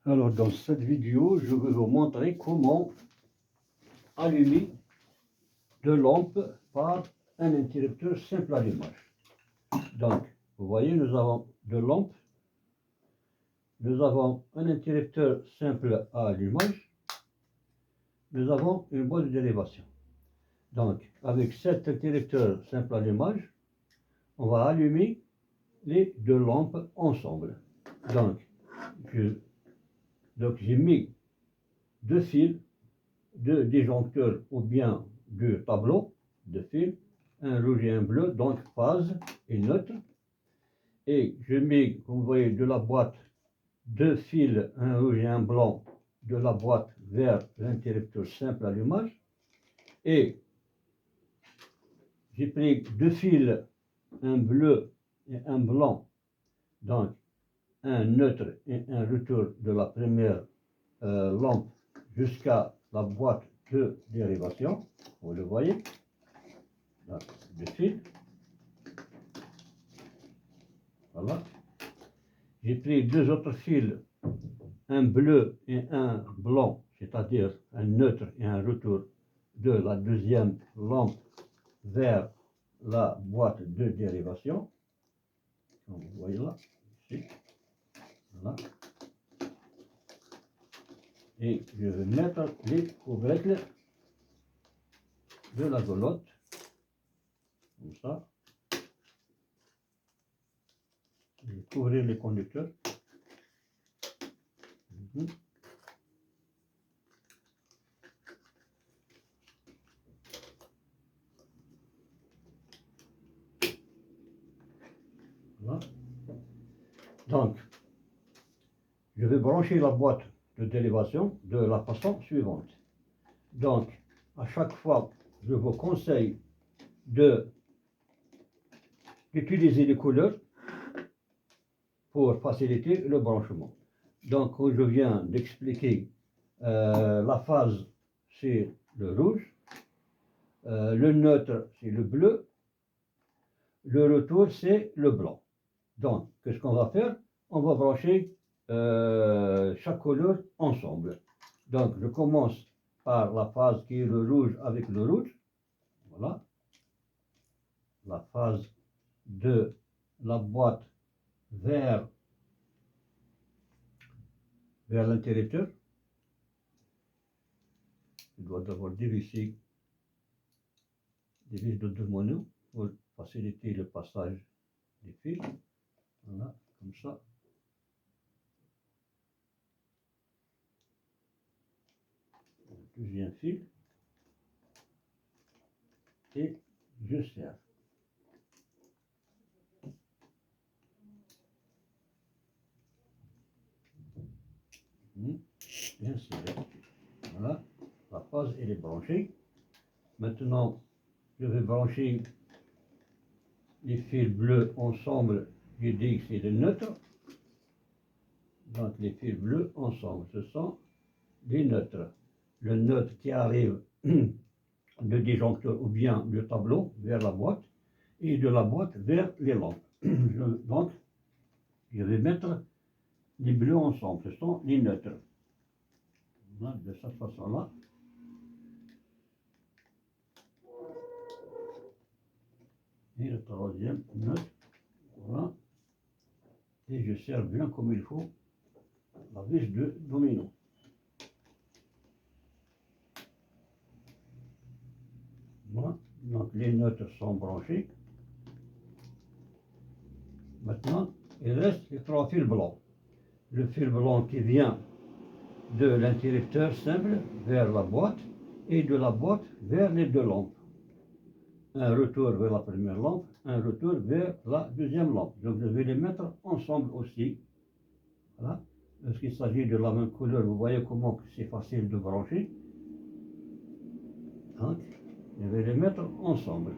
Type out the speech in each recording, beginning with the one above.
Alors dans cette vidéo, je vais vous montrer comment allumer deux lampes par un interrupteur simple allumage. Donc, vous voyez, nous avons deux lampes. Nous avons un interrupteur simple à allumage. Nous avons une boîte de dérivation. Donc, avec cet interrupteur simple à allumage, on va allumer les deux lampes ensemble. Donc, j'ai mis deux fils, deux disjoncteurs ou bien deux tableaux de fils, un rouge et un bleu, donc phase et neutre. Et je mets, comme vous voyez, de la boîte deux fils, un rouge et un blanc, de la boîte vers l'interrupteur simple allumage. Et j'ai pris deux fils, un bleu et un blanc, donc un neutre et un retour de la première lampe jusqu'à la boîte de dérivation. Vous le voyez, donc, deux fils. Voilà. J'ai pris deux autres fils, un bleu et un blanc, c'est-à-dire un neutre et un retour de la deuxième lampe vers la boîte de dérivation. Comme vous voyez là, ici. Voilà. Et je vais mettre les couvercles de la golotte, comme ça. Je vais couvrir les conducteurs. Voilà. Donc, je vais brancher la boîte de dérivation de la façon suivante. Donc, à chaque fois, je vous conseille d'utiliser les couleurs pour faciliter le branchement. Donc, comme je viens d'expliquer, la phase, c'est le rouge, le neutre, c'est le bleu, le retour, c'est le blanc. Donc, qu'est-ce qu'on va faire? On va brancher chaque couleur ensemble. Donc, je commence par la phase qui est le rouge avec le rouge. Voilà. La phase de la boîte vers l'interrupteur. Je dois d'abord dévisser des vis de deux moineaux pour faciliter le passage des fils. Voilà, comme ça. Le deuxième fil. Et je serre. Bien serré. Voilà, la phase elle est branchée. Maintenant, je vais brancher les fils bleus ensemble. J'ai dit que c'est le neutre. Donc les fils bleus ensemble, ce sont les neutres. Le neutre qui arrive de disjoncteur ou bien du tableau vers la boîte et de la boîte vers les lampes. Donc, je vais mettre les bleus ensemble, ce sont les neutres. Voilà, de cette façon-là. Et le troisième neutre, voilà. Et je serre bien comme il faut la vis de domino. Voilà. Donc les neutres sont branchés. Maintenant, il reste les trois fils blancs. Le fil blanc qui vient de l'interrupteur simple vers la boîte et de la boîte vers les deux lampes. Un retour vers la première lampe, un retour vers la deuxième lampe. Donc je vais les mettre ensemble aussi. Voilà. Lorsqu'il s'agit de la même couleur, vous voyez comment c'est facile de brancher. Donc, je vais les mettre ensemble.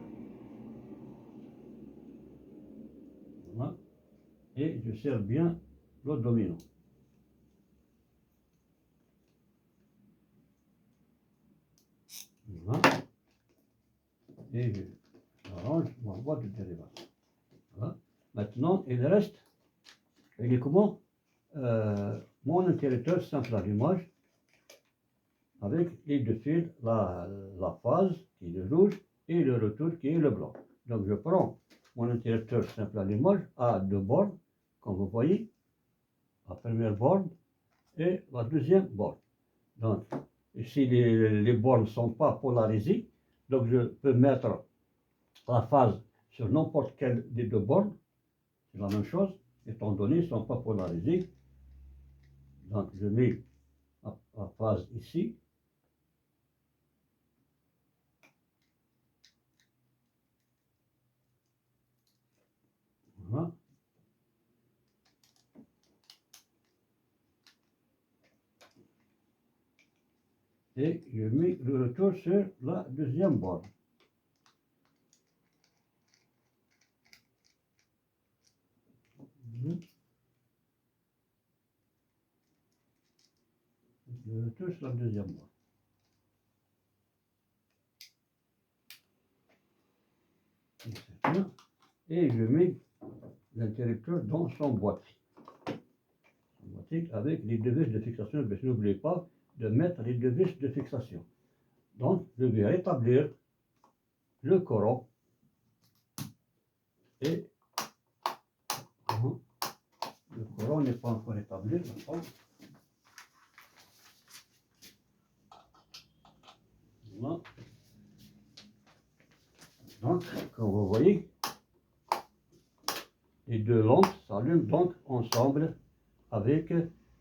Voilà. Et je serre bien le domino. Voilà. Et j'arrange ma boîte de dérivation. Voilà. Maintenant, il reste, il est comment? mon interrupteur simple allumage avec les deux fils, la phase qui est le rouge et le retour qui est le blanc. Donc je prends mon interrupteur simple allumage à deux bornes, comme vous voyez, la première borne et la deuxième borne. Donc, si les bornes ne sont pas polarisées, donc je peux mettre la phase sur n'importe quelle des deux bornes, c'est la même chose, étant donné qu'ils ne sont pas polarisés. Donc je mets la phase ici. Voilà. Et je mets le retour sur la deuxième borne. Le retour sur la deuxième borne. Et je mets l'interrupteur dans son boîtier. Avec les deux vis de fixation, mais n'oubliez pas de mettre les deux vis de fixation. Donc, je vais rétablir le coron et le coron n'est pas encore établi. Voilà. Donc, comme vous voyez, les deux lampes s'allument donc ensemble avec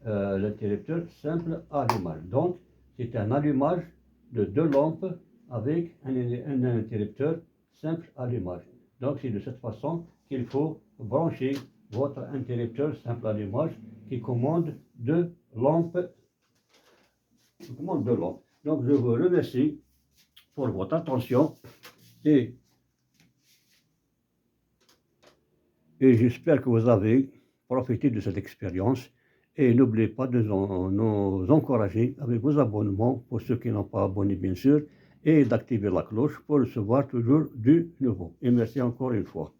l'interrupteur simple allumage. Donc, c'est un allumage de deux lampes avec un interrupteur simple allumage. Donc, c'est de cette façon qu'il faut brancher votre interrupteur simple allumage qui commande deux lampes. Donc, je vous remercie pour votre attention et j'espère que vous avez profité de cette expérience. Et n'oubliez pas de nous encourager avec vos abonnements pour ceux qui n'ont pas abonné bien sûr et d'activer la cloche pour recevoir toujours du nouveau. Et merci encore une fois.